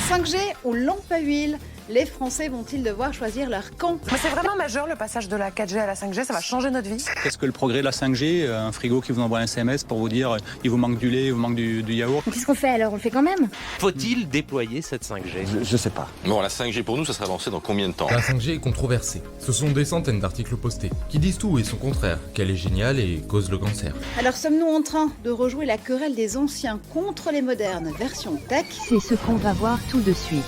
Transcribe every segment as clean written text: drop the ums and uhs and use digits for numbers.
5G ou lampe à huile, les Français vont-ils devoir choisir leur camp? Mais c'est vraiment majeur le passage de la 4G à la 5G, ça va changer notre vie. Qu'est-ce que le progrès de la 5G? Un frigo qui vous envoie un SMS pour vous dire il vous manque du lait, il vous manque du yaourt. Qu'est-ce qu'on fait alors? On le fait quand même? Faut-il déployer cette 5G? Je sais pas. Bon, la 5G pour nous, ça sera lancé dans combien de temps? La 5G est controversée. Ce sont des centaines d'articles postés qui disent tout et son contraire, qu'elle est géniale et cause le cancer. Alors sommes-nous en train de rejouer la querelle des anciens contre les modernes version tech? C'est ce qu'on va voir tout de suite.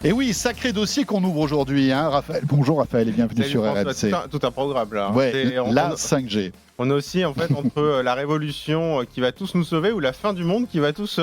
Et oui, sacré dossier qu'on ouvre aujourd'hui, hein, Raphaël. Bonjour Raphaël et bienvenue sur RMC. Tout un programme là. Ouais, la 5G. On est aussi en fait entre la révolution qui va tous nous sauver ou la fin du monde qui va tous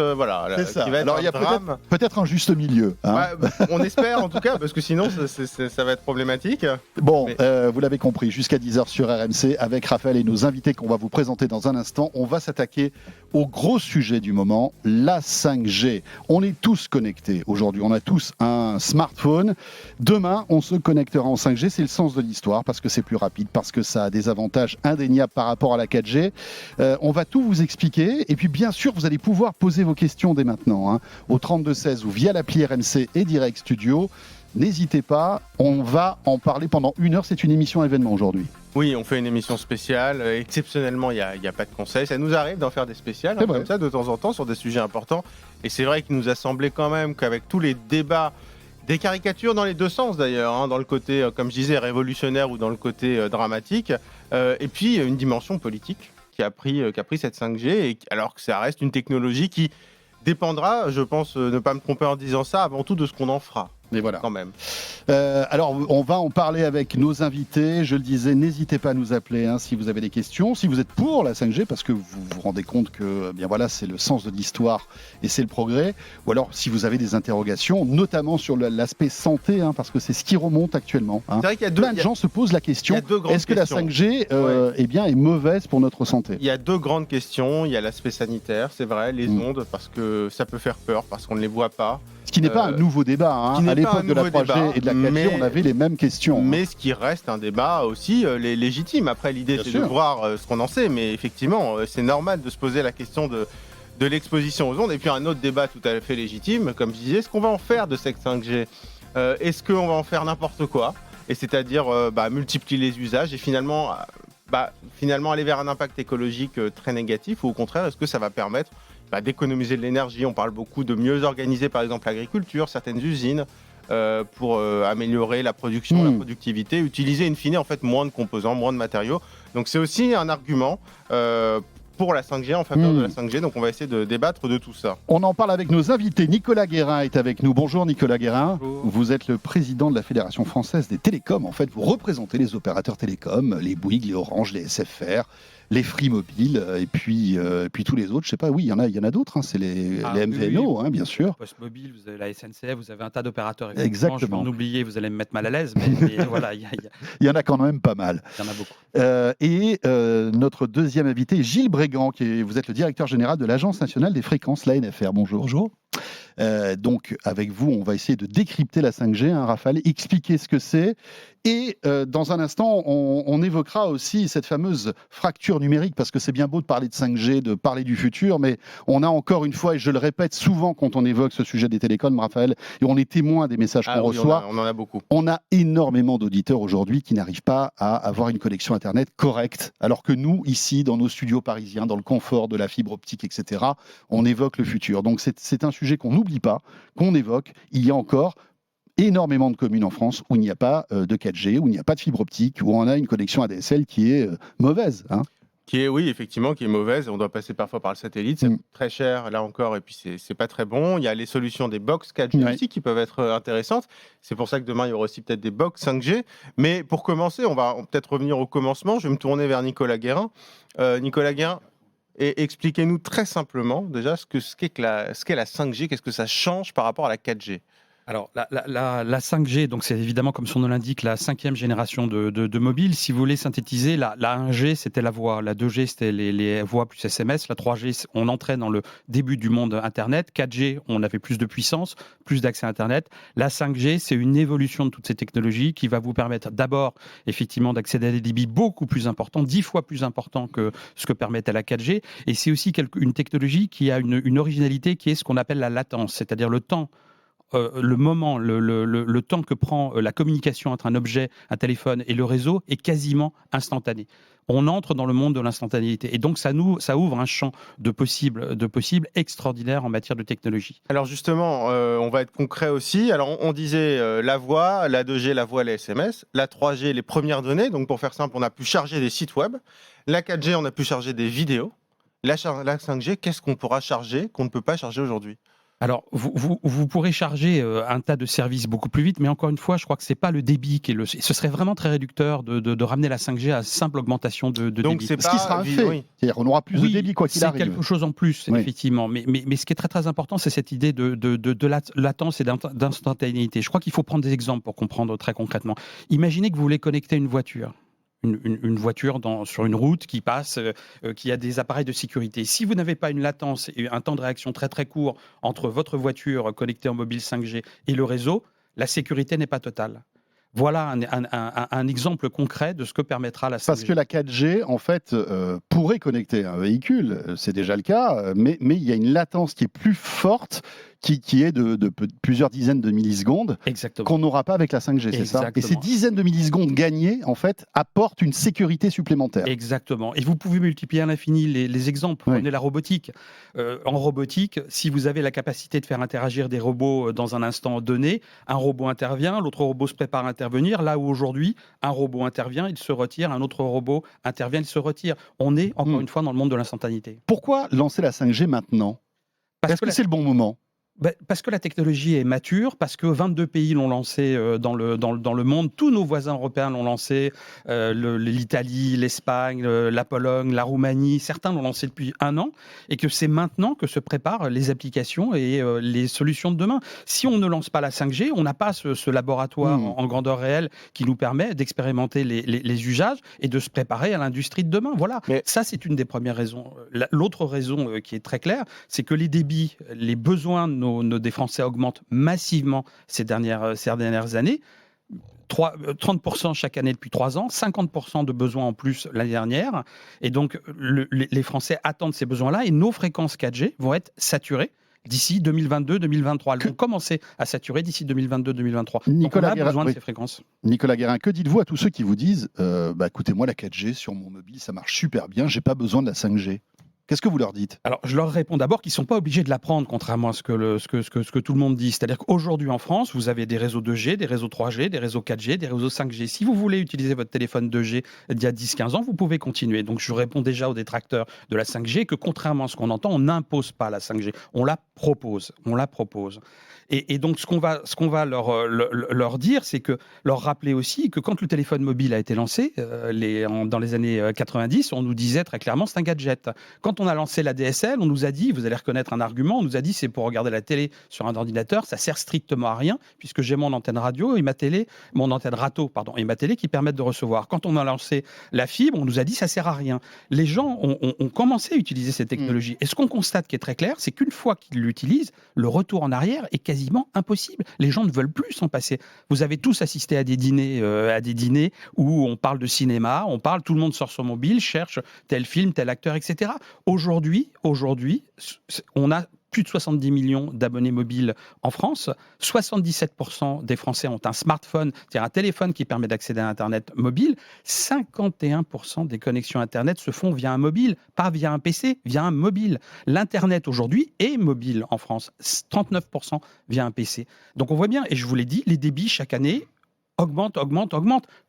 C'est ça. qui va être Alors il y a drame. peut-être un juste milieu. Hein. On espère en tout cas parce que sinon ça va être problématique. Bon, vous l'avez compris, jusqu'à 10h sur RMC avec Raphaël et nos invités qu'on va vous présenter dans un instant. On va s'attaquer au gros sujet du moment, la 5G. On est tous connectés aujourd'hui, on a tous un smartphone. Demain, on se connectera en 5G, c'est le sens de l'histoire parce que c'est plus rapide, parce que ça a des avantages indéniables par rapport à la 4G. On va tout vous expliquer et puis bien sûr, vous allez pouvoir poser vos questions dès maintenant hein, au 3216 ou via l'appli RMC et Direct Studio. N'hésitez pas, on va en parler pendant 1 heure, c'est une émission événement aujourd'hui. Oui, on fait une émission spéciale. Exceptionnellement, il n'y a pas de conseils. Ça nous arrive d'en faire des spéciales comme ça de temps en temps sur des sujets importants. Et c'est vrai qu'il nous a semblé quand même qu'avec tous les débats, des caricatures dans les deux sens d'ailleurs, hein, dans le côté, comme je disais, révolutionnaire ou dans le côté dramatique, et puis une dimension politique qui a pris cette 5G, alors que ça reste une technologie qui dépendra, je pense ne pas me tromper en disant ça, avant tout de ce qu'on en fera. Mais voilà. Quand même. Alors, on va en parler avec nos invités. Je le disais, n'hésitez pas à nous appeler hein, si vous avez des questions, si vous êtes pour la 5G, parce que vous vous rendez compte que bien voilà, c'est le sens de l'histoire et c'est le progrès. Ou alors, si vous avez des interrogations, notamment sur l'aspect santé, hein, parce que c'est ce qui remonte actuellement. Hein. C'est vrai qu'il y a plein de gens se posent la question est-ce que la 5G est mauvaise pour notre santé? Il y a deux grandes questions. Il y a l'aspect sanitaire, c'est vrai, les ondes, parce que ça peut faire peur, parce qu'on ne les voit pas. Ce qui n'est pas un nouveau débat. Hein. À l'époque de la 3G et de la 4G, on avait les mêmes questions. Mais ce qui reste un débat aussi légitime. Après, l'idée, c'est de voir ce qu'on en sait. Mais effectivement, c'est normal de se poser la question de l'exposition aux ondes. Et puis, un autre débat tout à fait légitime, comme je disais, est-ce qu'on va en faire de cette 5G? Est-ce qu'on va en faire n'importe quoi? Et c'est-à-dire multiplier les usages et finalement aller vers un impact écologique très négatif? Ou au contraire, est-ce que ça va permettre d'économiser de l'énergie? On parle beaucoup de mieux organiser par exemple l'agriculture, certaines usines pour améliorer la production, la productivité, utiliser in fine en fait moins de composants, moins de matériaux. Donc c'est aussi un argument pour la 5G, en faveur de la 5G. Donc on va essayer de débattre de tout ça. On en parle avec nos invités. Nicolas Guérin est avec nous. Bonjour Nicolas Guérin. Bonjour. Vous êtes le président de la Fédération française des télécoms. En fait, vous représentez les opérateurs télécoms, les Bouygues, les Orange, les SFR, les Free Mobile et puis tous les autres. Je sais pas, oui, il y en a d'autres. Hein, c'est les MVNO, hein, bien sûr. Post Mobile, vous avez la SNCF, vous avez un tas d'opérateurs. Exactement. Je vais en oublier, vous allez me mettre mal à l'aise, mais voilà, il y en a quand même pas mal. Il y en a beaucoup. Notre deuxième invité, Gilles Brégan, vous êtes le directeur général de l'Agence nationale des fréquences, l'ANFR. Bonjour. Bonjour. Donc, avec vous, on va essayer de décrypter la 5G, hein, Raphaël, expliquer ce que c'est. Et dans un instant, on évoquera aussi cette fameuse fracture numérique, parce que c'est bien beau de parler de 5G, de parler du futur, mais on a encore une fois, et je le répète souvent quand on évoque ce sujet des télécoms, Raphaël, et on est témoin des messages qu'on reçoit. On en a beaucoup. On a énormément d'auditeurs aujourd'hui qui n'arrivent pas à avoir une connexion Internet correcte, alors que nous, ici, dans nos studios parisiens, dans le confort de la fibre optique, etc., on évoque le futur. Donc c'est un sujet qu'on n'oublie pas, qu'on évoque. Il y a encore énormément de communes en France où il n'y a pas de 4G, où il n'y a pas de fibre optique, où on a une connexion ADSL qui est mauvaise. Hein. Qui est mauvaise. On doit passer parfois par le satellite, c'est très cher là encore, et puis c'est pas très bon. Il y a les solutions des box 4G aussi qui peuvent être intéressantes. C'est pour ça que demain il y aura aussi peut-être des box 5G. Mais pour commencer, on va peut-être revenir au commencement. Je vais me tourner vers Nicolas Guérin. Nicolas Guérin, expliquez-nous très simplement déjà ce qu'est la 5G, qu'est-ce que ça change par rapport à la 4G. Alors, la 5G, donc c'est évidemment, comme son nom l'indique, la 5e génération de mobile. Si vous voulez synthétiser, la 1G, c'était la voix. La 2G, c'était les voix plus SMS. La 3G, on entrait dans le début du monde Internet. 4G, on avait plus de puissance, plus d'accès à Internet. La 5G, c'est une évolution de toutes ces technologies qui va vous permettre d'abord, effectivement, d'accéder à des débits beaucoup plus importants, 10 fois plus importants que ce que permettait la 4G. Et c'est aussi une technologie qui a une originalité qui est ce qu'on appelle la latence, c'est-à-dire le temps. Le temps que prend la communication entre un objet, un téléphone et le réseau est quasiment instantané. On entre dans le monde de l'instantanéité. Et donc, ça ouvre un champ de possibles extraordinaire en matière de technologie. Alors justement, on va être concret aussi. Alors on disait la voix, la 2G, la voix, les SMS. La 3G, les premières données. Donc pour faire simple, on a pu charger des sites web. La 4G, on a pu charger des vidéos. La 5G, qu'est-ce qu'on pourra charger qu'on ne peut pas charger aujourd'hui ? Alors, vous pourrez charger un tas de services beaucoup plus vite, mais encore une fois, je crois que c'est pas le débit qui est ce serait vraiment très réducteur de ramener la 5G à simple augmentation de Donc débit. c'est pas Ce qui sera un fait. Oui. C'est-à-dire qu'on aura plus de débit quoi qu'il arrive. C'est quelque chose en plus, Oui. effectivement. Mais ce qui est très très important, c'est cette idée de latence et d'instantanéité. Je crois qu'il faut prendre des exemples pour comprendre très concrètement. Imaginez que vous voulez connecter une voiture. Une voiture sur une route qui passe, qui a des appareils de sécurité. Si vous n'avez pas une latence et un temps de réaction très très court entre votre voiture connectée en mobile 5G et le réseau, la sécurité n'est pas totale. Voilà un exemple concret de ce que permettra la 5G. Parce que la 4G, en fait, pourrait connecter un véhicule, c'est déjà le cas, mais il y a une latence qui est plus forte, qui est de plusieurs dizaines de millisecondes, Exactement. qu'on n'aura pas avec la 5G, c'est ça ? Et ces Exactement. dizaines de millisecondes gagnées, en fait, apportent une sécurité supplémentaire. Exactement. Et vous pouvez multiplier à l'infini les exemples. Oui. Prenez la robotique. En robotique, si vous avez la capacité de faire interagir des robots dans un instant donné, un robot intervient, l'autre robot se prépare à intervenir. Là où aujourd'hui, un robot intervient, il se retire, un autre robot intervient, il se retire. On est, encore une fois, dans le monde de l'instantanéité. Pourquoi lancer la 5G maintenant ? Est-ce que c'est le bon moment ? Parce que la technologie est mature, parce que 22 pays l'ont lancé dans le monde, tous nos voisins européens l'ont lancé, l'Italie, l'Espagne, la Pologne, la Roumanie, certains l'ont lancé depuis 1 an, et que c'est maintenant que se préparent les applications et les solutions de demain. Si on ne lance pas la 5G, on n'a pas ce laboratoire en grandeur réelle qui nous permet d'expérimenter les usages et de se préparer à l'industrie de demain. Voilà, ça c'est une des premières raisons. L'autre raison qui est très claire, c'est que les débits, les besoins de des Français augmentent massivement ces dernières années. 30% chaque année depuis 3 ans, 50% de besoins en plus l'année dernière. Et donc, les Français attendent ces besoins-là et nos fréquences 4G vont être saturées d'ici 2022-2023. Elles vont commencer à saturer d'ici 2022-2023. Donc, on a besoin de ces fréquences. Nicolas Guérin, que dites-vous à tous ceux qui vous disent écoutez, moi, la 4G sur mon mobile, ça marche super bien, j'ai pas besoin de la 5G ? Qu'est-ce que vous leur dites ? Alors, je leur réponds d'abord qu'ils ne sont pas obligés de la prendre, contrairement à ce que tout le monde dit. C'est-à-dire qu'aujourd'hui, en France, vous avez des réseaux 2G, des réseaux 3G, des réseaux 4G, des réseaux 5G. Si vous voulez utiliser votre téléphone 2G d'il y a 10-15 ans, vous pouvez continuer. Donc, je réponds déjà aux détracteurs de la 5G que, contrairement à ce qu'on entend, on n'impose pas la 5G. On la propose. Et donc, ce qu'on va leur dire, c'est que leur rappeler aussi que quand le téléphone mobile a été lancé, dans les années 90, on nous disait très clairement c'est un gadget. Quand on a lancé la DSL, on nous a dit, vous allez reconnaître un argument, on nous a dit c'est pour regarder la télé sur un ordinateur, ça sert strictement à rien puisque j'ai mon antenne radio et mon antenne râteau et ma télé qui permettent de recevoir. Quand on a lancé la fibre, on nous a dit ça sert à rien. Les gens ont commencé à utiliser cette technologie. Et ce qu'on constate qui est très clair, c'est qu'une fois qu'ils l'utilisent, le retour en arrière est quasiment impossible. Les gens ne veulent plus s'en passer. Vous avez tous assisté à des dîners où on parle de cinéma, tout le monde sort son mobile, cherche tel film, tel acteur, etc. Aujourd'hui, on a plus de 70 millions d'abonnés mobiles en France. 77% des Français ont un smartphone, c'est-à-dire un téléphone qui permet d'accéder à Internet mobile. 51% des connexions Internet se font via un mobile, pas via un PC, via un mobile. L'Internet aujourd'hui est mobile en France. 39% via un PC. Donc on voit bien, et je vous l'ai dit, les débits chaque année augmente.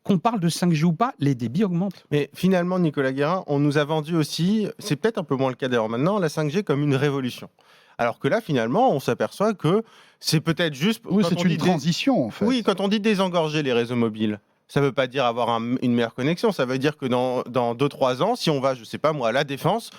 Qu'on parle de 5G ou pas, les débits augmentent. Mais finalement, Nicolas Guérin, on nous a vendu aussi, c'est peut-être un peu moins le cas d'ailleurs maintenant, la 5G comme une révolution. Alors que là, finalement, on s'aperçoit que c'est peut-être juste... Oui, c'est une transition, en fait. Oui, quand on dit désengorger les réseaux mobiles, ça ne veut pas dire avoir une meilleure connexion. Ça veut dire que dans 2-3 ans, si on va, je ne sais pas moi, à la Défense,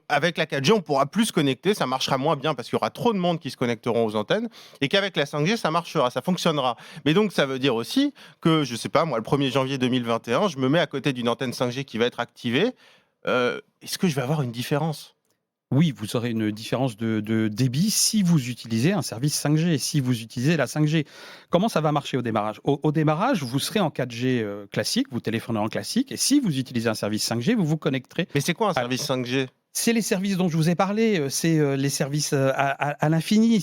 Avec la 4G, on pourra plus se connecter, ça marchera moins bien parce qu'il y aura trop de monde qui se connecteront aux antennes, et qu'avec la 5G, ça marchera, ça fonctionnera. Mais donc, ça veut dire aussi que, je sais pas, moi, le 1er janvier 2021, je me mets à côté d'une antenne 5G qui va être activée. Est-ce que je vais avoir une différence ? Oui, vous aurez une différence de débit si vous utilisez un service 5G, si vous utilisez la 5G. Comment ça va marcher au démarrage ? Au démarrage, vous serez en 4G classique, vous téléphonerez en classique, et si vous utilisez un service 5G, vous vous connecterez. Mais c'est quoi un service 5G ? C'est les services dont je vous ai parlé, c'est les services à l'infini.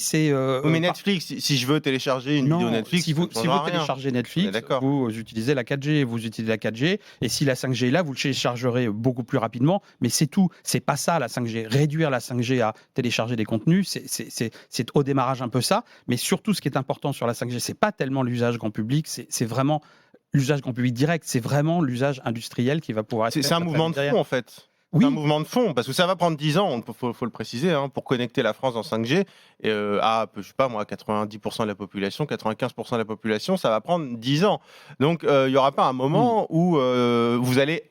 Mais Netflix, si je veux télécharger une vidéo Netflix, si vous téléchargez Netflix, vous utilisez la 4G, vous utilisez la 4G, et si la 5G est là, vous le téléchargerez beaucoup plus rapidement, mais c'est tout. C'est pas ça la 5G. Réduire la 5G à télécharger des contenus, c'est au démarrage un peu ça, mais surtout ce qui est important sur la 5G, c'est pas tellement l'usage grand public, c'est vraiment l'usage grand public direct, c'est vraiment l'usage industriel qui va pouvoir être... C'est un mouvement de fond en fait. Oui. C'est un mouvement de fond, parce que ça va prendre 10 ans, faut le préciser, pour connecter la France en 5G à, je sais pas moi, 90% de la population, 95% de la population, ça va prendre 10 ans. Donc il n'y aura pas un moment où vous allez,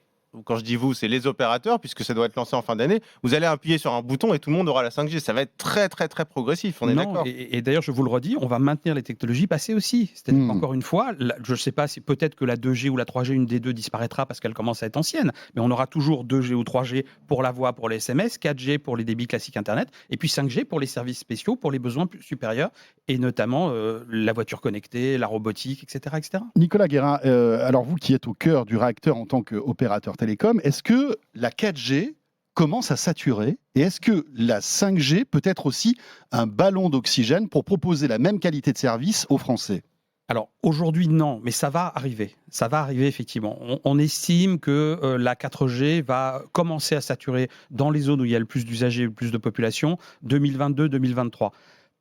quand je dis vous, c'est les opérateurs, puisque ça doit être lancé en fin d'année, vous allez appuyer sur un bouton et tout le monde aura la 5G. Ça va être très très très progressif, on est d'accord. Et d'ailleurs, je vous le redis, on va maintenir les technologies passées aussi. C'est-à-dire qu'encore une fois, je ne sais pas si peut-être que la 2G ou la 3G, une des deux disparaîtra parce qu'elle commence à être ancienne, mais on aura toujours 2G ou 3G pour la voix, pour les SMS, 4G pour les débits classiques Internet, et puis 5G pour les services spéciaux, pour les besoins plus supérieurs, et notamment la voiture connectée, la robotique, etc. etc. Nicolas Guérin, alors vous qui êtes au cœur du réacteur en tant qu'opérateur télécom, est-ce que la 4G commence à saturer et est-ce que la 5G peut être aussi un ballon d'oxygène pour proposer la même qualité de service aux Français ? Alors aujourd'hui non, mais ça va arriver. Ça va arriver effectivement. On estime que la 4G va commencer à saturer dans les zones où il y a le plus d'usagers, le plus de population, 2022-2023.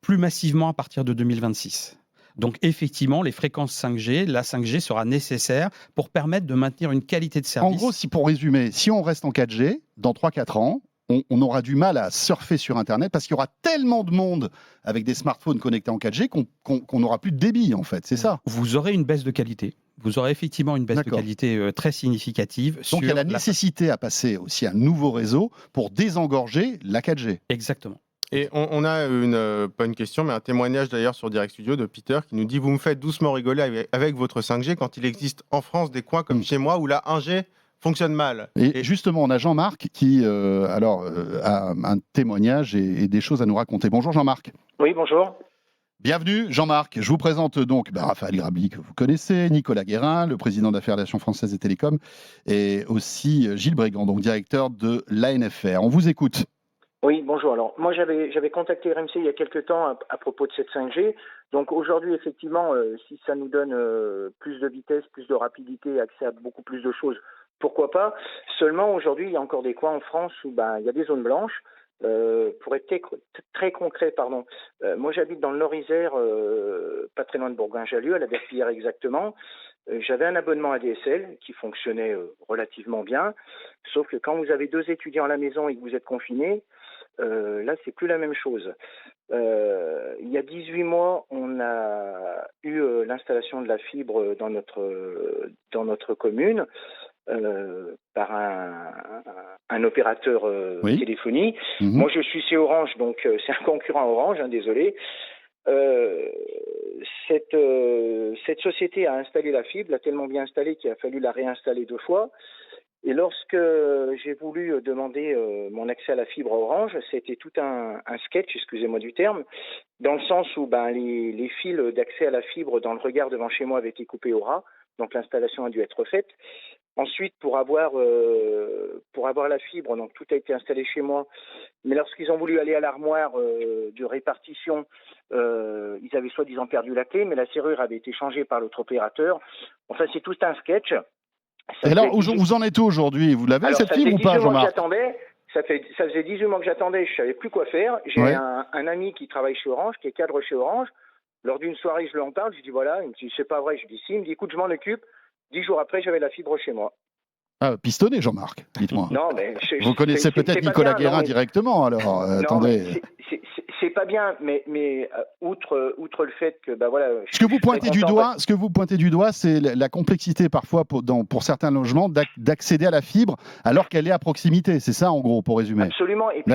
Plus massivement à partir de 2026. Donc effectivement, les fréquences 5G, la 5G sera nécessaire pour permettre de maintenir une qualité de service. En gros, pour résumer, si on reste en 4G, dans 3-4 ans, on aura du mal à surfer sur Internet parce qu'il y aura tellement de monde avec des smartphones connectés en 4G qu'on n'aura plus de débit, en fait, c'est ça ? Vous aurez une baisse de qualité. Vous aurez effectivement une baisse de qualité très significative. Donc il y a la nécessité à passer aussi à un nouveau réseau pour désengorger la 4G. Exactement. Et on a pas une question, mais un témoignage d'ailleurs sur Direct Studio de Peter qui nous dit « Vous me faites doucement rigoler avec votre 5G quand il existe en France des coins comme chez moi où la 1G fonctionne mal. » Et justement, on a Jean-Marc qui a un témoignage et des choses à nous raconter. Bonjour Jean-Marc. Oui, bonjour. Bienvenue Jean-Marc. Je vous présente donc Raphaël Grabli que vous connaissez, Nicolas Guérin, le président de la Fédération française des télécoms, et aussi Gilles Brégand, donc directeur de l'ANFR. On vous écoute. Oui, bonjour. Alors, moi, j'avais contacté RMC il y a quelques temps à propos de cette 5G. Donc, aujourd'hui, effectivement, si ça nous donne plus de vitesse, plus de rapidité, accès à beaucoup plus de choses, pourquoi pas. Seulement, aujourd'hui, il y a encore des coins en France où il y a des zones blanches. Pour être très concret, moi, j'habite dans le Nord-Isère, pas très loin de Bourgoin-Jallieu, à la Berpillière exactement. J'avais un abonnement ADSL qui fonctionnait relativement bien, sauf que quand vous avez 2 étudiants à la maison et que vous êtes confinés, là, c'est plus la même chose. Il y a 18 mois, on a eu l'installation de la fibre dans notre commune par un opérateur téléphonie. Moi, je suis chez Orange, donc c'est un concurrent Orange, désolé. Cette société a installé la fibre, l'a tellement bien installée qu'il a fallu la réinstaller 2 fois. Et lorsque j'ai voulu demander mon accès à la fibre à Orange, c'était tout un sketch, excusez-moi du terme, dans le sens où les fils d'accès à la fibre dans le regard devant chez moi avaient été coupés au ras, donc l'installation a dû être faite. Ensuite, pour avoir la fibre, donc tout a été installé chez moi, mais lorsqu'ils ont voulu aller à l'armoire de répartition, ils avaient soi-disant perdu la clé, mais la serrure avait été changée par l'autre opérateur. Enfin, c'est tout un sketch. Et alors, vous en êtes où aujourd'hui ? Vous l'avez cette fibre ou pas, Jean-Marc ? Ça faisait 18 mois que j'attendais, je ne savais plus quoi faire. J'ai un ami qui travaille chez Orange, qui est cadre chez Orange. Lors d'une soirée, je lui en parle, je dis voilà, il me dit c'est pas vrai, je dis si, il me dit écoute, je m'en occupe. 10 jours après, j'avais la fibre chez moi. Ah, pistonné, Jean-Marc, dites-moi. Non, mais Vous connaissez peut-être Nicolas Guérin directement, alors non, attendez. C'est pas bien, mais outre le fait que voilà. Ce que vous pointez du doigt, c'est la complexité parfois pour certains logements d'accéder à la fibre alors qu'elle est à proximité. C'est ça en gros, pour résumer. Absolument. Et puis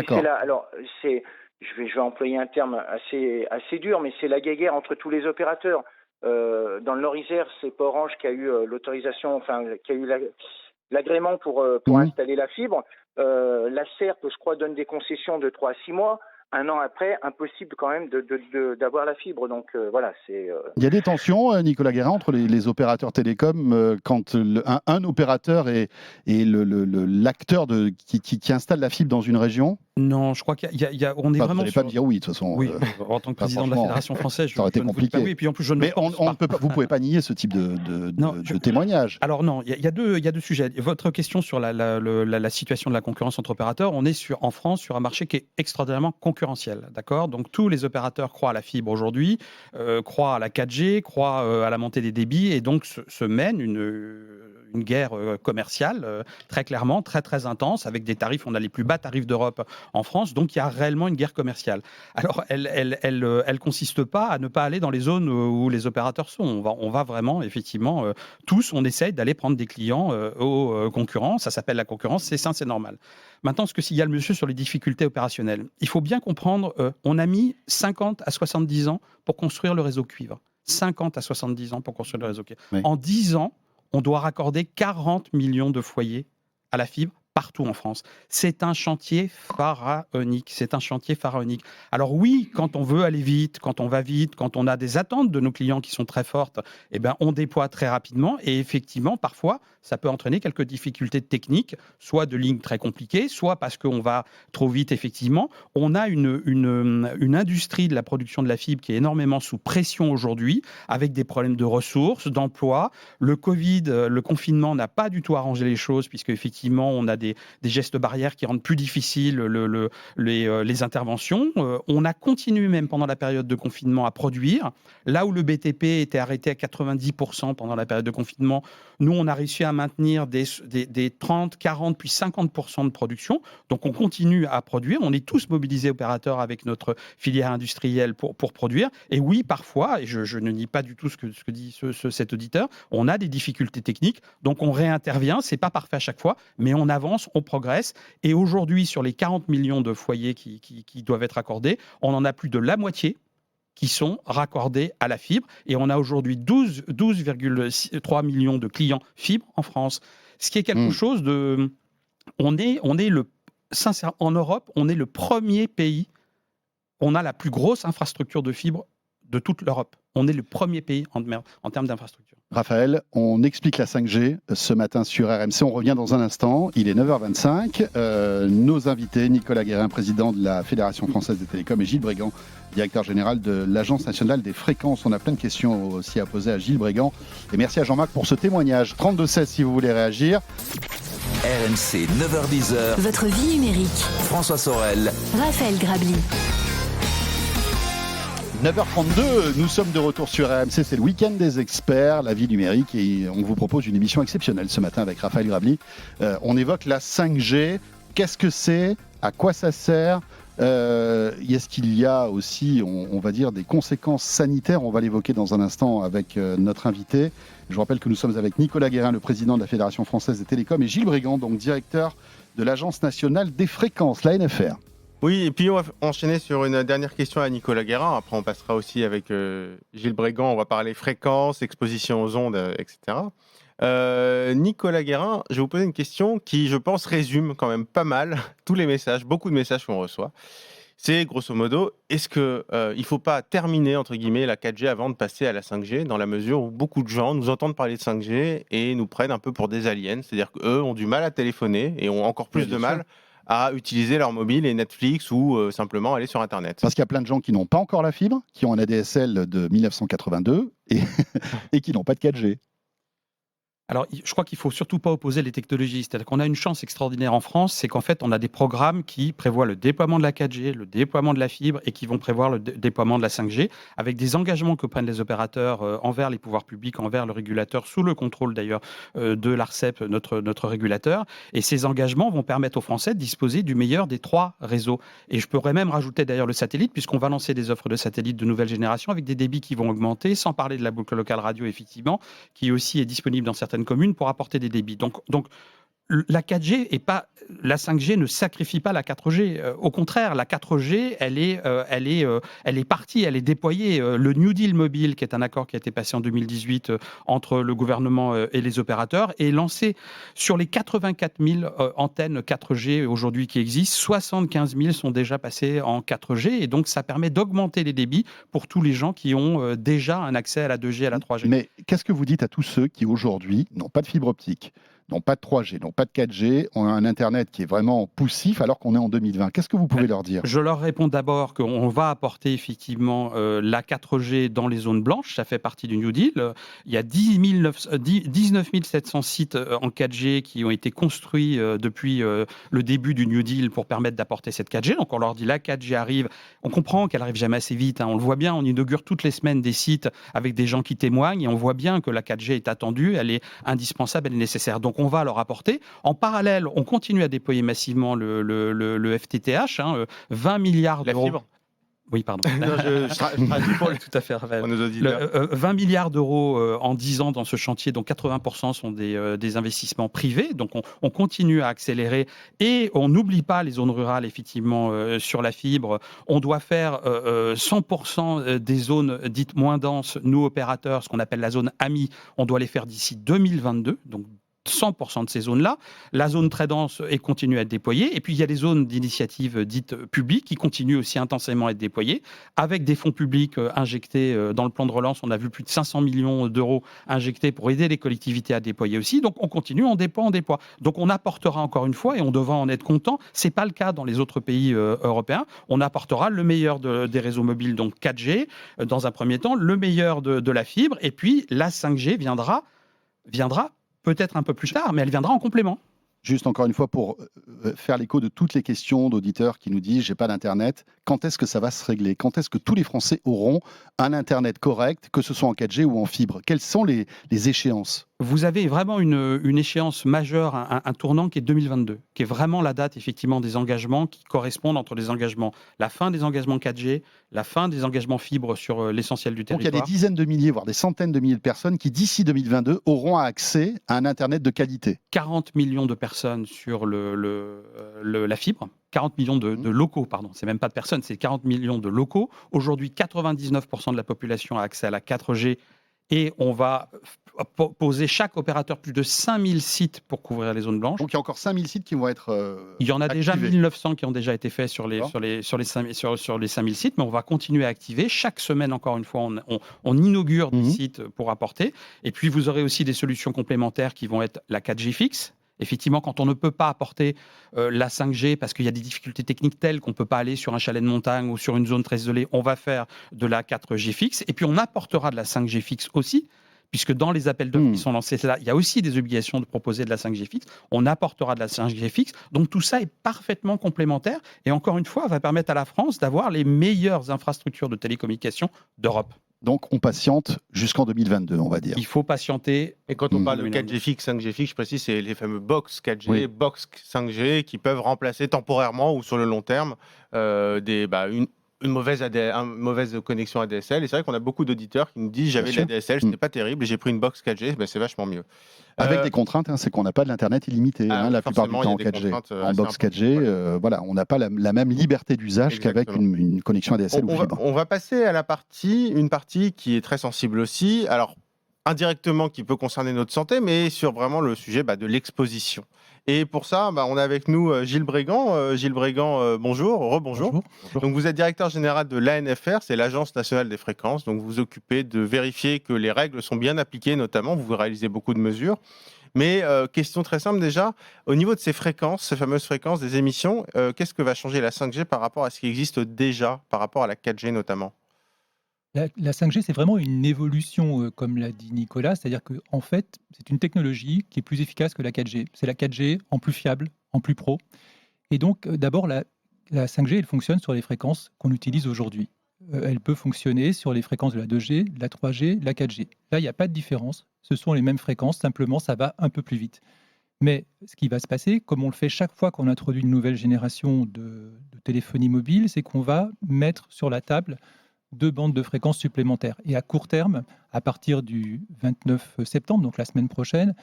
je vais employer un terme assez dur, mais c'est la guéguerre entre tous les opérateurs. Dans le Nord-Isère, c'est pas Orange qui a eu l'autorisation, qui a eu l'agrément pour installer la fibre. La SERP, je crois, donne des concessions de 3 à 6 mois. Un an après, impossible quand même d'avoir la fibre. Donc voilà, c'est. Il y a des tensions, Nicolas Guérin, entre les opérateurs télécoms quand un opérateur est l'acteur qui installe la fibre dans une région. Non, je crois qu'on est vraiment. Vous n'allez pas me dire oui, de toute façon. Oui, en tant que président de la Fédération française, ça aurait été compliqué. Oui, et puis en plus, je ne Mais vous ne pouvez pas nier ce type de témoignage. Alors non, il y a deux sujets. Votre question sur la situation de la concurrence entre opérateurs, on est en France sur un marché qui est extraordinairement concurrentiel, d'accord ? Donc tous les opérateurs croient à la fibre aujourd'hui, croient à la 4G, croient à la montée des débits, et donc se mènent une guerre commerciale très clairement, très très intense, avec des tarifs, on a les plus bas tarifs d'Europe en France, donc il y a réellement une guerre commerciale. Alors elle consiste pas à ne pas aller dans les zones où les opérateurs sont. On va vraiment, effectivement, tous, on essaye d'aller prendre des clients aux concurrents, ça s'appelle la concurrence, c'est ça, c'est normal. Maintenant, ce que signale monsieur sur les difficultés opérationnelles, il faut bien comprendre, on a mis 50 à 70 ans pour construire le réseau cuivre. 50 à 70 ans pour construire le réseau cuivre. Oui. En 10 ans, on doit raccorder 40 millions de foyers à la fibre partout en France. C'est un chantier pharaonique. Alors oui, quand on veut aller vite, quand on va vite, quand on a des attentes de nos clients qui sont très fortes, on déploie très rapidement. Et effectivement, parfois, ça peut entraîner quelques difficultés techniques, soit de lignes très compliquées, soit parce qu'on va trop vite, effectivement. On a une industrie de la production de la fibre qui est énormément sous pression aujourd'hui, avec des problèmes de ressources, d'emploi. Le Covid, le confinement n'a pas du tout arrangé les choses, puisque effectivement, on a des gestes barrières qui rendent plus difficiles les interventions. On a continué même pendant la période de confinement à produire. Là où le BTP était arrêté à 90% pendant la période de confinement, nous, on a réussi à maintenir des 30, 40, puis 50% de production. Donc, on continue à produire. On est tous mobilisés opérateurs avec notre filière industrielle pour produire. Et oui, parfois, et je ne nie pas du tout ce que dit cet auditeur, on a des difficultés techniques. Donc, on réintervient. C'est pas parfait à chaque fois, mais on avance, on progresse. Et aujourd'hui, sur les 40 millions de foyers qui doivent être accordés, on en a plus de la moitié qui sont raccordés à la fibre. Et on a aujourd'hui 12,3 millions de clients fibre en France. Ce qui est quelque chose de... Sincèrement, en Europe, on est le premier pays. On a la plus grosse infrastructure de fibre de toute l'Europe. On est le premier pays en termes d'infrastructure. Raphaël, on explique la 5G ce matin sur RMC. On revient dans un instant. Il est 9h25. Nos invités, Nicolas Guérin, président de la Fédération française des télécoms, et Gilles Brégan, directeur général de l'Agence nationale des fréquences. On a plein de questions aussi à poser à Gilles Brégan. Et merci à Jean-Marc pour ce témoignage. 32-16 si vous voulez réagir. RMC, 9h-10h. Votre vie numérique. François Sorel. Raphaël Grabli. 9h32, nous sommes de retour sur RMC, c'est le week-end des experts, la vie numérique, et on vous propose une émission exceptionnelle ce matin avec Raphaël Grabli. On évoque la 5G, qu'est-ce que c'est, à quoi ça sert, est-ce qu'il y a aussi, on va dire, des conséquences sanitaires, on va l'évoquer dans un instant avec notre invité. Je vous rappelle que nous sommes avec Nicolas Guérin, le président de la Fédération française des télécoms, et Gilles Brégan, donc directeur de l'Agence nationale des fréquences, la NFR. Oui, et puis on va enchaîner sur une dernière question à Nicolas Guérin. Après, on passera aussi avec Gilles Brégan. On va parler fréquences, exposition aux ondes, etc. Nicolas Guérin, je vais vous poser une question qui, je pense, résume quand même pas mal tous les messages, beaucoup de messages qu'on reçoit. C'est, grosso modo, est-ce qu'il ne faut pas terminer, entre guillemets, la 4G avant de passer à la 5G, dans la mesure où beaucoup de gens nous entendent parler de 5G et nous prennent un peu pour des aliens. C'est-à-dire qu'eux ont du mal à téléphoner et ont encore plus de mal à utiliser leur mobile et Netflix ou simplement aller sur Internet. Parce qu'il y a plein de gens qui n'ont pas encore la fibre, qui ont un ADSL de 1982 et qui n'ont pas de 4G. Alors, je crois qu'il ne faut surtout pas opposer les technologies. C'est-à-dire qu'on a une chance extraordinaire en France, c'est qu'en fait, on a des programmes qui prévoient le déploiement de la 4G, le déploiement de la fibre et qui vont prévoir le déploiement de la 5G, avec des engagements que prennent les opérateurs envers les pouvoirs publics, envers le régulateur, sous le contrôle d'ailleurs de l'ARCEP, notre régulateur. Et ces engagements vont permettre aux Français de disposer du meilleur des 3 réseaux. Et je pourrais même rajouter d'ailleurs le satellite, puisqu'on va lancer des offres de satellites de nouvelle génération avec des débits qui vont augmenter, sans parler de la boucle locale radio, effectivement, qui aussi est disponible dans certaines communes pour apporter des débits. Donc la 4G et pas la 5G ne sacrifie pas la 4G. Au contraire, la 4G, elle est partie, elle est déployée. Le New Deal mobile, qui est un accord qui a été passé en 2018 entre le gouvernement et les opérateurs, est lancé sur les 84 000 antennes 4G aujourd'hui qui existent. 75 000 sont déjà passées en 4G et donc ça permet d'augmenter les débits pour tous les gens qui ont déjà un accès à la 2G et à la 3G. Mais qu'est-ce que vous dites à tous ceux qui aujourd'hui n'ont pas de fibre optique, n'ont pas de 3G, n'ont pas de 4G, ont un Internet qui est vraiment poussif alors qu'on est en 2020. Qu'est-ce que vous pouvez leur dire ? Je leur réponds d'abord qu'on va apporter effectivement la 4G dans les zones blanches, ça fait partie du New Deal. Il y a 19 700 sites en 4G qui ont été construits depuis le début du New Deal pour permettre d'apporter cette 4G. Donc on leur dit la 4G arrive, on comprend qu'elle arrive jamais assez vite, hein. On le voit bien, on inaugure toutes les semaines des sites avec des gens qui témoignent et on voit bien que la 4G est attendue, elle est indispensable, elle est nécessaire. Donc on va leur apporter. En parallèle, on continue à déployer massivement le FTTH, 20 milliards d'euros. La fibre ? Oui, pardon. Non, je traduis pour tout à fait, Raphaël. nos auditeurs. 20 milliards d'euros en 10 ans dans ce chantier, dont 80% sont des investissements privés. Donc on continue à accélérer et on n'oublie pas les zones rurales, effectivement, sur la fibre. On doit faire 100% des zones dites moins denses, nous opérateurs, ce qu'on appelle la zone AMI, on doit les faire d'ici 2022. Donc 100% de ces zones-là. La zone très dense continue à être déployée. Et puis, il y a des zones d'initiative dites publiques qui continuent aussi intensément à être déployées, avec des fonds publics injectés dans le plan de relance. On a vu plus de 500 millions d'euros injectés pour aider les collectivités à déployer aussi. Donc, on continue, on déploie. Donc, on apportera encore une fois, et on devra en être content. Ce n'est pas le cas dans les autres pays européens. On apportera le meilleur des réseaux mobiles, donc 4G, dans un premier temps, le meilleur de la fibre. Et puis, la 5G viendra peut-être un peu plus tard, mais elle viendra en complément. Juste encore une fois pour faire l'écho de toutes les questions d'auditeurs qui nous disent « j'ai pas d'Internet », quand est-ce que ça va se régler ? Quand est-ce que tous les Français auront un Internet correct, que ce soit en 4G ou en fibre ? Quelles sont les échéances ? Vous avez vraiment une échéance majeure, un tournant qui est 2022, qui est vraiment la date effectivement des engagements qui correspondent entre les engagements, la fin des engagements 4G, la fin des engagements fibre sur l'essentiel du territoire. Donc il y a des dizaines de milliers, voire des centaines de milliers de personnes qui d'ici 2022 auront accès à un Internet de qualité. 40 millions de personnes sur la fibre. 40 millions de locaux, pardon. C'est même pas de personnes, c'est 40 millions de locaux. Aujourd'hui, 99% de la population a accès à la 4G et on va poser chaque opérateur plus de 5000 sites pour couvrir les zones blanches. Donc il y a encore 5000 sites qui vont être il y en a activés. déjà 1900 qui ont déjà été faits sur les 5000 sites, mais on va continuer à activer. Chaque semaine, encore une fois, on inaugure des sites pour apporter. Et puis, vous aurez aussi des solutions complémentaires qui vont être la 4G fixe. Effectivement, quand on ne peut pas apporter la 5G parce qu'il y a des difficultés techniques telles qu'on ne peut pas aller sur un chalet de montagne ou sur une zone très isolée, on va faire de la 4G fixe. Et puis, on apportera de la 5G fixe aussi, puisque dans les appels d'offres qui sont lancés là, il y a aussi des obligations de proposer de la 5G fixe. On apportera de la 5G fixe. Donc, tout ça est parfaitement complémentaire et encore une fois, va permettre à la France d'avoir les meilleures infrastructures de télécommunications d'Europe. Donc, on patiente jusqu'en 2022, on va dire. Il faut patienter. Et quand on parle de 4G fixe, 5G fixe, je précise, c'est les fameux box 4G, box 5G qui peuvent remplacer temporairement ou sur le long terme une mauvaise connexion ADSL. Et c'est vrai qu'on a beaucoup d'auditeurs qui nous disent j'avais de l'ADSL, c'était pas terrible, et j'ai pris une box 4G, c'est vachement mieux. Avec des contraintes, c'est qu'on n'a pas de l'Internet illimité la plupart du temps en 4G. En box 4G, on n'a pas la même liberté d'usage qu'avec une connexion ADSL ou fibre. On va passer à une partie qui est très sensible aussi, alors indirectement qui peut concerner notre santé, mais sur vraiment le sujet de l'exposition. Et pour ça, on a avec nous Gilles Brégan. Gilles Brégan, bonjour, rebonjour. Bonjour. Donc vous êtes directeur général de l'ANFR, c'est l'Agence nationale des fréquences. Donc vous vous occupez de vérifier que les règles sont bien appliquées, notamment. Vous réalisez beaucoup de mesures. Mais question très simple déjà, au niveau de ces fréquences, ces fameuses fréquences des émissions, qu'est-ce que va changer la 5G par rapport à ce qui existe déjà, par rapport à la 4G notamment ? La 5G, c'est vraiment une évolution, comme l'a dit Nicolas, c'est-à-dire qu'en fait, c'est une technologie qui est plus efficace que la 4G. C'est la 4G en plus fiable, en plus pro. Et donc, d'abord, la 5G, elle fonctionne sur les fréquences qu'on utilise aujourd'hui. Elle peut fonctionner sur les fréquences de la 2G, de la 3G, de la 4G. Là, il n'y a pas de différence. Ce sont les mêmes fréquences, simplement, ça va un peu plus vite. Mais ce qui va se passer, comme on le fait chaque fois qu'on introduit une nouvelle génération de téléphonie mobile, c'est qu'on va mettre sur la table 2 bandes de fréquences supplémentaires. Et à court terme, à partir du 29 septembre, donc la semaine prochaine,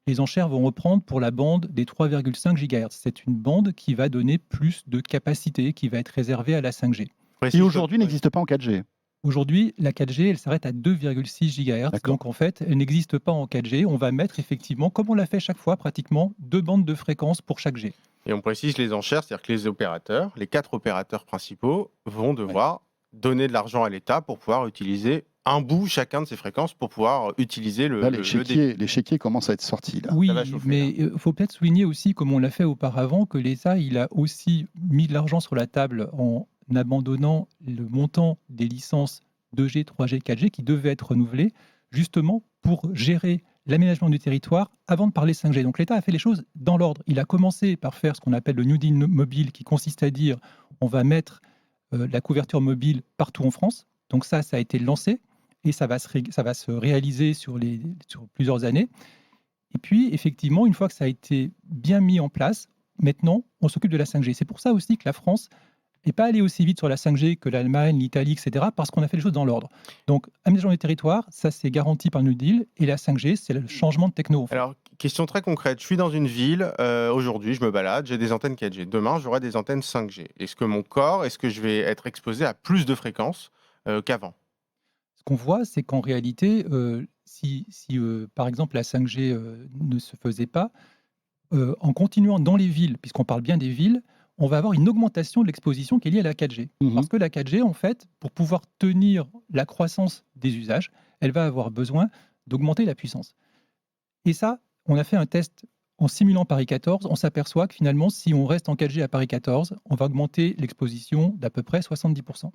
les enchères vont reprendre pour la bande des 3,5 GHz. C'est une bande qui va donner plus de capacité, qui va être réservée à la 5G. Et aujourd'hui, n'existe pas en 4G. Aujourd'hui, la 4G, elle s'arrête à 2,6 GHz. Donc, en fait, elle n'existe pas en 4G. On va mettre effectivement, comme on l'a fait chaque fois, pratiquement 2 bandes de fréquences pour chaque G. Et on précise les enchères, c'est-à-dire que les opérateurs, les 4 opérateurs principaux, vont devoir donner de l'argent à l'État pour pouvoir utiliser un bout chacun de ces fréquences pour pouvoir utiliser le débit. Les chéquiers commencent à être sortis. Là. Oui, mais il faut peut-être souligner aussi, comme on l'a fait auparavant, que l'État il a aussi mis de l'argent sur la table en abandonnant le montant des licences 2G, 3G, 4G qui devaient être renouvelées, justement pour gérer l'aménagement du territoire avant de parler 5G. Donc l'État a fait les choses dans l'ordre. Il a commencé par faire ce qu'on appelle le New Deal mobile, qui consiste à dire on va mettre la couverture mobile partout en France. Donc ça a été lancé et ça va se réaliser sur plusieurs années. Et puis, effectivement, une fois que ça a été bien mis en place, maintenant, on s'occupe de la 5G. C'est pour ça aussi que la France n'est pas allée aussi vite sur la 5G que l'Allemagne, l'Italie, etc., parce qu'on a fait les choses dans l'ordre. Donc, aménagement du territoire, ça, c'est garanti par le New Deal, et la 5G, c'est le changement de techno. Alors, question très concrète. Je suis dans une ville, aujourd'hui, je me balade, j'ai des antennes 4G. Demain, j'aurai des antennes 5G. Est-ce que je vais être exposé à plus de fréquences qu'avant ? Ce qu'on voit, c'est qu'en réalité, si par exemple, la 5G ne se faisait pas, en continuant dans les villes, puisqu'on parle bien des villes, on va avoir une augmentation de l'exposition qui est liée à la 4G. Parce que la 4G, en fait, pour pouvoir tenir la croissance des usages, elle va avoir besoin d'augmenter la puissance. Et ça, on a fait un test en simulant Paris 14. On s'aperçoit que finalement, si on reste en 4G à Paris 14, on va augmenter l'exposition d'à peu près 70%.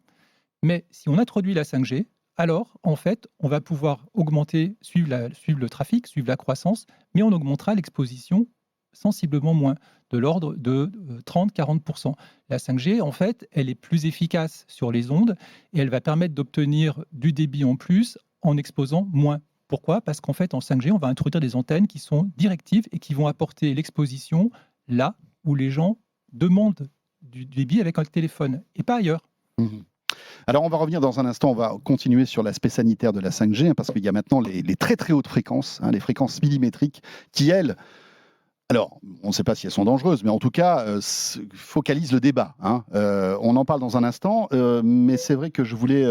Mais si on introduit la 5G, alors, en fait, on va pouvoir augmenter, suivre le trafic, suivre la croissance, mais on augmentera l'exposition sensiblement moins, de l'ordre de 30-40%. La 5G, en fait, elle est plus efficace sur les ondes et elle va permettre d'obtenir du débit en plus en exposant moins. Pourquoi ? Parce qu'en fait, en 5G, on va introduire des antennes qui sont directives et qui vont apporter l'exposition là où les gens demandent du débit avec un téléphone et pas ailleurs. Alors, on va revenir dans un instant, on va continuer sur l'aspect sanitaire de la 5G, parce qu'il y a maintenant les très très hautes fréquences, les fréquences millimétriques, qui elles, alors, on ne sait pas si elles sont dangereuses, mais en tout cas, focalisent le débat. On en parle dans un instant, mais c'est vrai que je voulais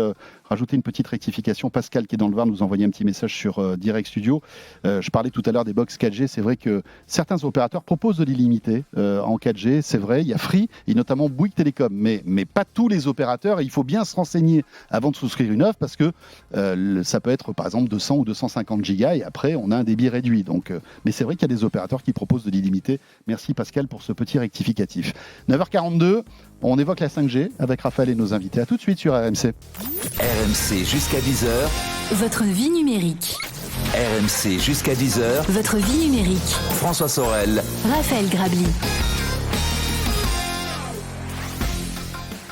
rajouter une petite rectification. Pascal, qui est dans le Var, nous envoyait un petit message sur Direct Studio. Je parlais tout à l'heure des box 4G. C'est vrai que certains opérateurs proposent de l'illimité en 4G. C'est vrai, il y a Free et notamment Bouygues Télécom, mais pas tous les opérateurs. Et il faut bien se renseigner avant de souscrire une offre, parce que ça peut être par exemple 200 ou 250 gigas et après on a un débit réduit. Donc, mais c'est vrai qu'il y a des opérateurs qui proposent de l'illimité. Merci Pascal pour ce petit rectificatif. 9h42, on évoque la 5G avec Raphaël et nos invités. À tout de suite sur RMC. RMC jusqu'à 10h. Votre vie numérique. RMC jusqu'à 10h. Votre vie numérique. François Sorel. Raphaël Grabli.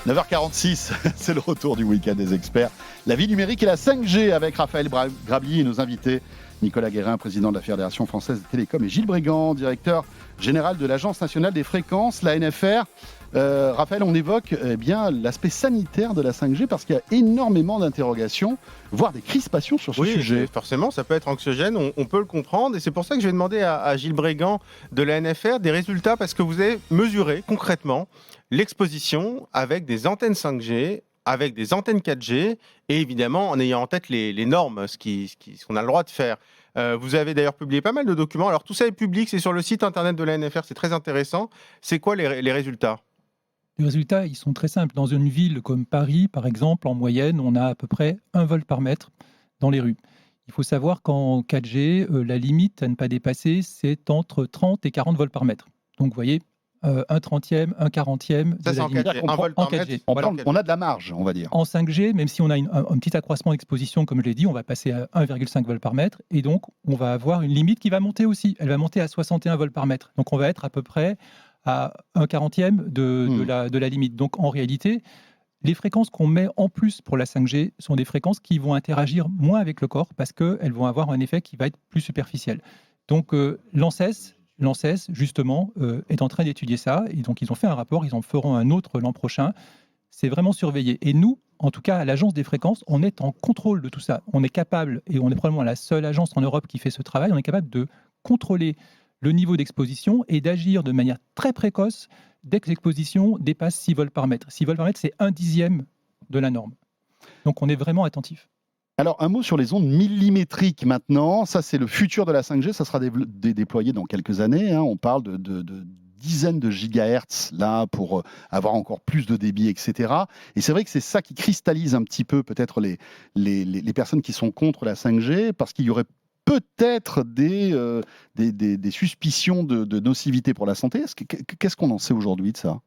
9h46, c'est le retour du week-end des experts. La vie numérique et la 5G avec Raphaël Grabli et nos invités. Nicolas Guérin, président de la Fédération française des télécoms, et Gilles Brégand, directeur général de l'Agence nationale des fréquences, l'ANFR. Raphaël, on évoque bien l'aspect sanitaire de la 5G parce qu'il y a énormément d'interrogations, voire des crispations sur ce sujet. Forcément, ça peut être anxiogène, on peut le comprendre. Et c'est pour ça que je vais demander à Gilles Brégand de l'ANFR des résultats, parce que vous avez mesuré concrètement l'exposition avec des antennes 5G, avec des antennes 4G, et évidemment en ayant en tête les normes, ce qu'on a le droit de faire. Vous avez d'ailleurs publié pas mal de documents. Alors tout ça est public, c'est sur le site internet de l'ANFR, c'est très intéressant. C'est quoi les résultats ? Les résultats, ils sont très simples. Dans une ville comme Paris, par exemple, en moyenne, on a à peu près 1 vol par mètre dans les rues. Il faut savoir qu'en 4G, la limite à ne pas dépasser, c'est entre 30 et 40 vols par mètre. Donc vous voyez, un 30e, un 40e Ça, de c'est la en limite. 4G. Un volt par mètre. 4G. On a de la marge, on va dire. En 5G, même si on a un petit accroissement d'exposition, comme je l'ai dit, on va passer à 1,5 volts par mètre. Et donc, on va avoir une limite qui va monter aussi. Elle va monter à 61 volts par mètre. Donc, on va être à peu près à un 40e de la limite. Donc, en réalité, les fréquences qu'on met en plus pour la 5G sont des fréquences qui vont interagir moins avec le corps parce qu'elles vont avoir un effet qui va être plus superficiel. Donc, l'ANSES, justement, est en train d'étudier ça. Et donc, ils ont fait un rapport, ils en feront un autre l'an prochain. C'est vraiment surveillé. Et nous, en tout cas, à l'Agence des fréquences, on est en contrôle de tout ça. On est capable, et on est probablement la seule agence en Europe qui fait ce travail, on est capable de contrôler le niveau d'exposition et d'agir de manière très précoce dès que l'exposition dépasse 6 volts par mètre. 6 volts par mètre, c'est 1/10 de la norme. Donc, on est vraiment attentif. Alors, un mot sur les ondes millimétriques maintenant. Ça, c'est le futur de la 5G. Ça sera déployé dans quelques années. On parle de dizaines de gigahertz là pour avoir encore plus de débit, etc. Et c'est vrai que c'est ça qui cristallise un petit peu peut-être les personnes qui sont contre la 5G, parce qu'il y aurait peut-être des suspicions de nocivité pour la santé. Qu'est-ce qu'on en sait aujourd'hui de ça ?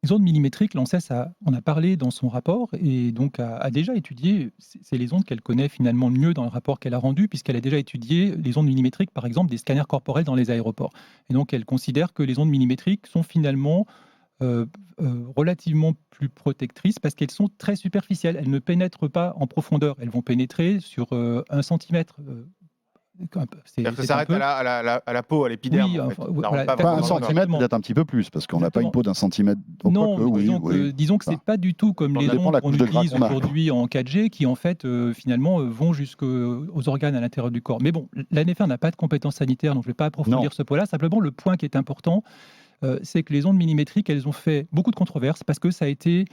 Les ondes millimétriques, l'ANSES en a parlé dans son rapport et donc a déjà étudié, c'est les ondes qu'elle connaît finalement le mieux dans le rapport qu'elle a rendu, puisqu'elle a déjà étudié les ondes millimétriques, par exemple, des scanners corporels dans les aéroports. Et donc elle considère que les ondes millimétriques sont finalement relativement plus protectrices parce qu'elles sont très superficielles. Elles ne pénètrent pas en profondeur, elles vont pénétrer sur 1 centimètre. Ça s'arrête à la peau, à l'épiderme. Oui, en fait. voilà, pas 1 centimètre, peut-être un petit peu plus, parce qu'on n'a pas une peau d'1 centimètre. Non, disons que ce n'est pas du tout comme les ondes qu'on utilise aujourd'hui en 4G, qui en fait, finalement, vont jusqu'aux organes à l'intérieur du corps. Mais bon, l'ANFR n'a pas de compétences sanitaires, donc je ne vais pas approfondir ce point-là. Simplement, le point qui est important, c'est que les ondes millimétriques, elles ont fait beaucoup de controverses, parce que ça a été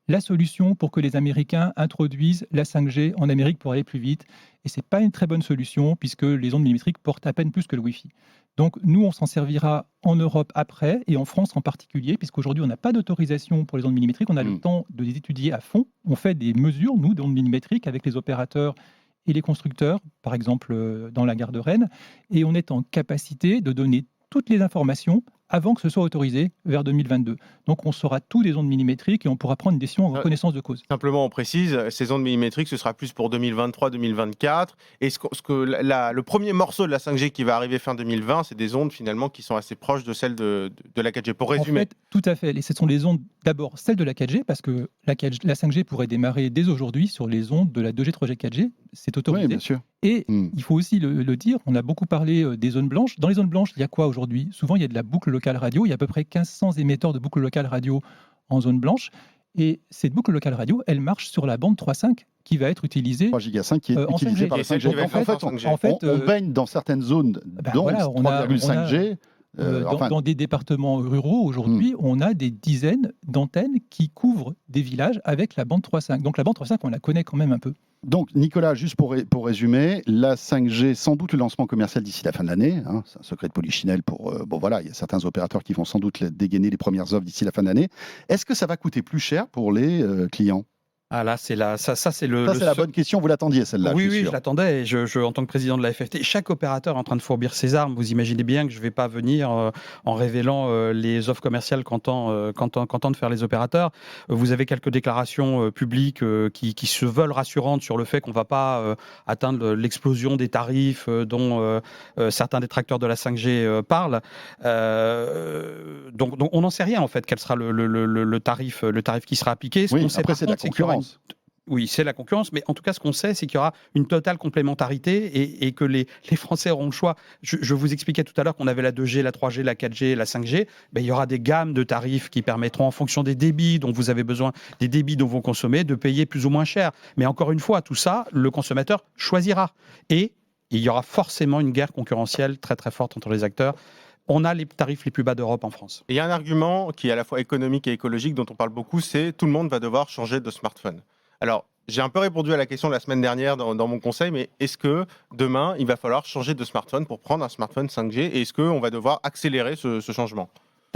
la solution pour que les Américains introduisent la 5G en Amérique pour aller plus vite. Et ce n'est pas une très bonne solution, puisque les ondes millimétriques portent à peine plus que le Wi-Fi. Donc nous, on s'en servira en Europe après, et en France en particulier, puisqu'aujourd'hui, on n'a pas d'autorisation pour les ondes millimétriques. On a le temps de les étudier à fond. On fait des mesures, nous, d'ondes millimétriques, avec les opérateurs et les constructeurs, par exemple dans la gare de Rennes, et on est en capacité de donner toutes les informations avant que ce soit autorisé vers 2022. Donc on saura tout des ondes millimétriques et on pourra prendre une décision en connaissance de cause. Simplement, on précise, ces ondes millimétriques, ce sera plus pour 2023-2024. Et le premier morceau de la 5G qui va arriver fin 2020, c'est des ondes finalement qui sont assez proches de celles de la 4G. Pour résumer. En fait, tout à fait. Et ce sont les ondes, d'abord celles de la 4G, parce que la 5G pourrait démarrer dès aujourd'hui sur les ondes de la 2G, 3G, 4G. C'est autorisé. Oui, bien sûr. Et il faut aussi le dire, on a beaucoup parlé des zones blanches. Dans les zones blanches, il y a quoi aujourd'hui ? Souvent, il y a de la boucle locale radio. Il y a à peu près 1500 émetteurs de boucle locale radio en zone blanche. Et cette boucle locale radio, elle marche sur la bande 3.5 qui va être utilisée 3 giga 5 qui est utilisée par la 5G. En fait, on baigne dans certaines zones dont 3,5G. Dans des départements ruraux, aujourd'hui, on a des dizaines d'antennes qui couvrent des villages avec la bande 3.5. Donc la bande 3.5, on la connaît quand même un peu. Donc, Nicolas, juste pour résumer, la 5G, sans doute le lancement commercial d'ici la fin de l'année. C'est un secret de polichinelle pour... il y a certains opérateurs qui vont sans doute dégainer les premières offres d'ici la fin de l'année. Est-ce que ça va coûter plus cher pour les clients ? Ah là, c'est la bonne question. Vous l'attendiez, celle-là. Oui, je l'attendais. Et je, en tant que président de la FFT, chaque opérateur est en train de fourbir ses armes. Vous imaginez bien que je ne vais pas venir en révélant les offres commerciales qu'entendent faire les opérateurs. Vous avez quelques déclarations publiques qui se veulent rassurantes sur le fait qu'on ne va pas atteindre l'explosion des tarifs dont certains détracteurs de la 5G parlent. Donc, on n'en sait rien en fait. Quel sera le tarif qui sera appliqué. Après, c'est de la concurrence. Oui, c'est la concurrence, mais en tout cas, ce qu'on sait, c'est qu'il y aura une totale complémentarité et que les Français auront le choix. Je vous expliquais tout à l'heure qu'on avait la 2G, la 3G, la 4G, la 5G. Il y aura des gammes de tarifs qui permettront, en fonction des débits dont vous avez besoin, des débits dont vous consommez, de payer plus ou moins cher. Mais encore une fois, tout ça, le consommateur choisira. Et il y aura forcément une guerre concurrentielle très très forte entre les acteurs. On a les tarifs les plus bas d'Europe en France. Il y a un argument qui est à la fois économique et écologique dont on parle beaucoup, c'est tout le monde va devoir changer de smartphone. Alors, j'ai un peu répondu à la question la semaine dernière dans mon conseil, mais est-ce que demain, il va falloir changer de smartphone pour prendre un smartphone 5G et est-ce qu'on va devoir accélérer ce changement ?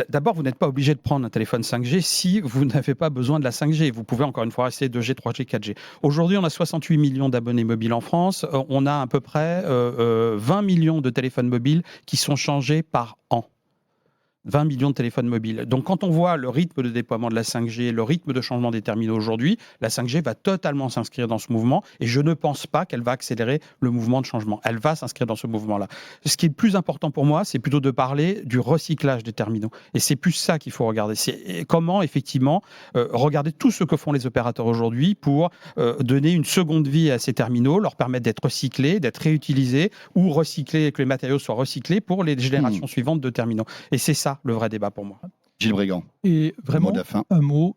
D'abord, vous n'êtes pas obligé de prendre un téléphone 5G si vous n'avez pas besoin de la 5G. Vous pouvez encore une fois rester 2G, 3G, 4G. Aujourd'hui, on a 68 millions d'abonnés mobiles en France. On a à peu près 20 millions de téléphones mobiles qui sont changés par an. 20 millions de téléphones mobiles. Donc quand on voit le rythme de déploiement de la 5G, le rythme de changement des terminaux aujourd'hui, la 5G va totalement s'inscrire dans ce mouvement et je ne pense pas qu'elle va accélérer le mouvement de changement. Elle va s'inscrire dans ce mouvement-là. Ce qui est le plus important pour moi, c'est plutôt de parler du recyclage des terminaux. Et c'est plus ça qu'il faut regarder. C'est comment effectivement regarder tout ce que font les opérateurs aujourd'hui pour donner une seconde vie à ces terminaux, leur permettre d'être recyclés, d'être réutilisés ou recyclés, que les matériaux soient recyclés pour les générations suivantes de terminaux. Et c'est ça le vrai débat pour moi. Gilles Brégant. Et vraiment, Mot de la fin. un mot,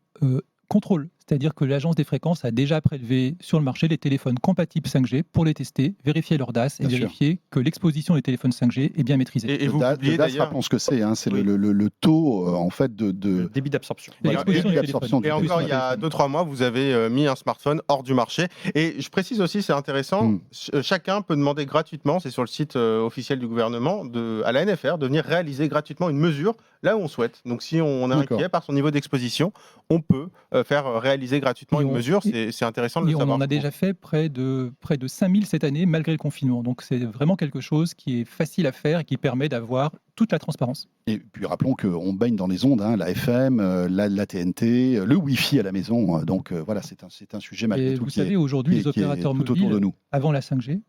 contrôle. C'est-à-dire que l'Agence des fréquences a déjà prélevé sur le marché les téléphones compatibles 5G pour les tester, vérifier leur DAS et vérifier que l'exposition des téléphones 5G est bien maîtrisée. Et vous publiez DAS, d'ailleurs... rappelons ce que c'est, hein, c'est le taux en fait de débit d'absorption. Voilà, débit d'absorption Et encore, il y a 2-3 mois, vous avez mis un smartphone hors du marché. Et je précise aussi, c'est intéressant, chacun peut demander gratuitement, c'est sur le site officiel du gouvernement, à la NFR, de venir réaliser gratuitement une mesure là où on souhaite. Donc si on est inquiet par son niveau d'exposition, on peut faire réaliser gratuitement une mesure. C'est intéressant de le savoir. On en a déjà fait près de 5000 cette année, malgré le confinement. Donc c'est vraiment quelque chose qui est facile à faire et qui permet d'avoir toute la transparence. Et puis rappelons qu'on baigne dans les ondes, hein, la FM, la TNT, le Wi-Fi à la maison. Donc voilà, c'est un sujet malgré tout. Vous savez, aujourd'hui, les opérateurs tout autour de mobiles, nous. avant la 5G,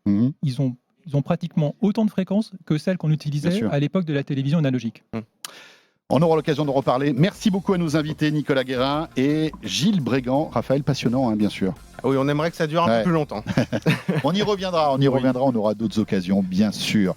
ils ont pratiquement autant de fréquences que celles qu'on utilisait à l'époque de la télévision analogique. On aura l'occasion de reparler. Merci beaucoup à nos invités, Nicolas Guérin et Gilles Brégant. Raphaël, passionnant, hein, bien sûr. Oui, on aimerait que ça dure un peu plus longtemps. On y reviendra, on aura d'autres occasions, bien sûr.